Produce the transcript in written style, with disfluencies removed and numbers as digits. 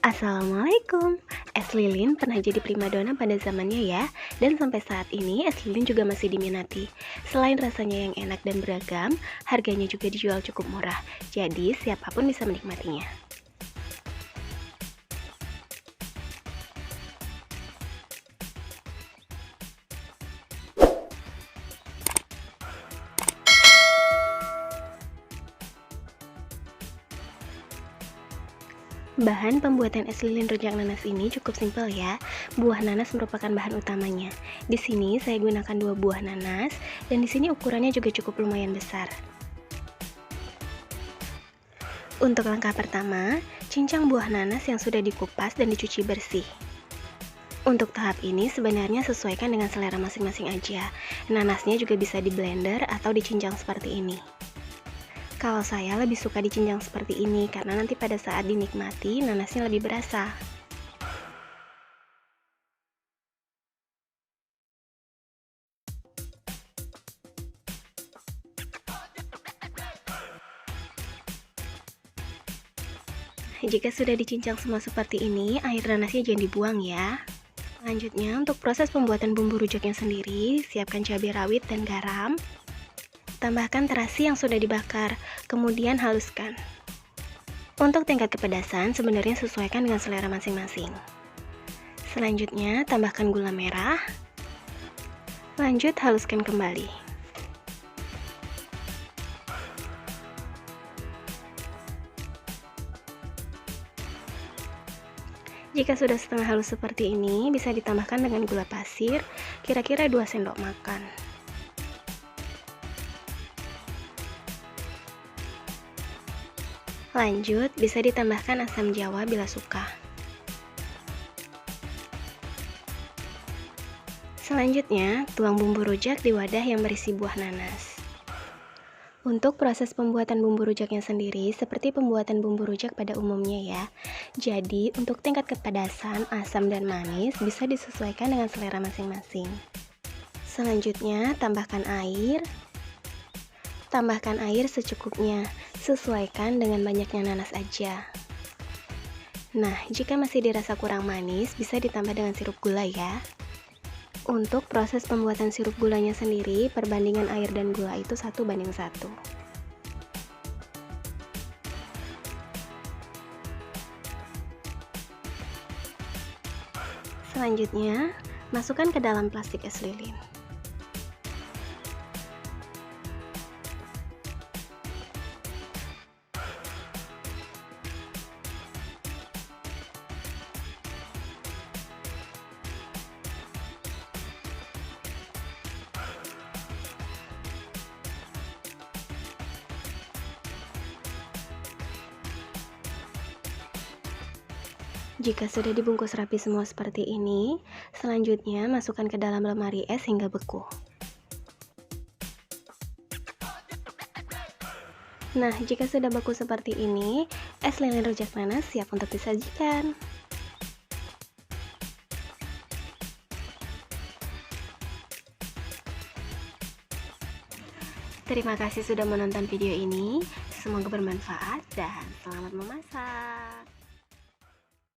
Assalamualaikum. Es lilin pernah jadi primadona pada zamannya ya, dan sampai saat ini es lilin juga masih diminati. Selain rasanya yang enak dan beragam, harganya juga dijual cukup murah, jadi siapapun bisa menikmatinya. Bahan pembuatan es lilin rujak nanas ini cukup simpel ya. Buah nanas merupakan bahan utamanya. Di sini saya gunakan 2 buah nanas, dan di sini ukurannya juga cukup lumayan besar. Untuk langkah pertama, cincang buah nanas yang sudah dikupas dan dicuci bersih. Untuk tahap ini sebenarnya sesuaikan dengan selera masing-masing aja. Nanasnya juga bisa di blender atau dicincang seperti ini. Kalau saya lebih suka dicincang seperti ini karena nanti pada saat dinikmati nanasnya lebih berasa. Jika sudah dicincang semua seperti ini, air nanasnya jangan dibuang ya. Selanjutnya, untuk proses pembuatan bumbu rujaknya sendiri, siapkan cabai rawit dan garam. Tambahkan terasi yang sudah dibakar, kemudian haluskan. Untuk tingkat kepedasan, sebenarnya sesuaikan dengan selera masing-masing. Selanjutnya, tambahkan gula merah. Lanjut, haluskan kembali. Jika sudah setengah halus seperti ini, bisa ditambahkan dengan gula pasir, kira-kira 2 sendok makan. Lanjut, bisa ditambahkan asam jawa bila suka. Selanjutnya, tuang bumbu rujak di wadah yang berisi buah nanas. Untuk proses pembuatan bumbu rujaknya sendiri, seperti pembuatan bumbu rujak pada umumnya ya. Jadi, untuk tingkat kepedasan, asam, dan manis bisa disesuaikan dengan selera masing-masing. Selanjutnya, tambahkan air. Tambahkan air secukupnya, sesuaikan dengan banyaknya nanas aja. Nah, jika masih dirasa kurang manis, bisa ditambah dengan sirup gula ya. Untuk proses pembuatan sirup gulanya sendiri, perbandingan air dan gula itu 1:1. Selanjutnya, masukkan ke dalam plastik es lilin. Jika sudah dibungkus rapi semua seperti ini, selanjutnya masukkan ke dalam lemari es hingga beku. Nah, jika sudah beku seperti ini, es lilin rujak nanas siap untuk disajikan. Terima kasih sudah menonton video ini, semoga bermanfaat dan selamat memasak.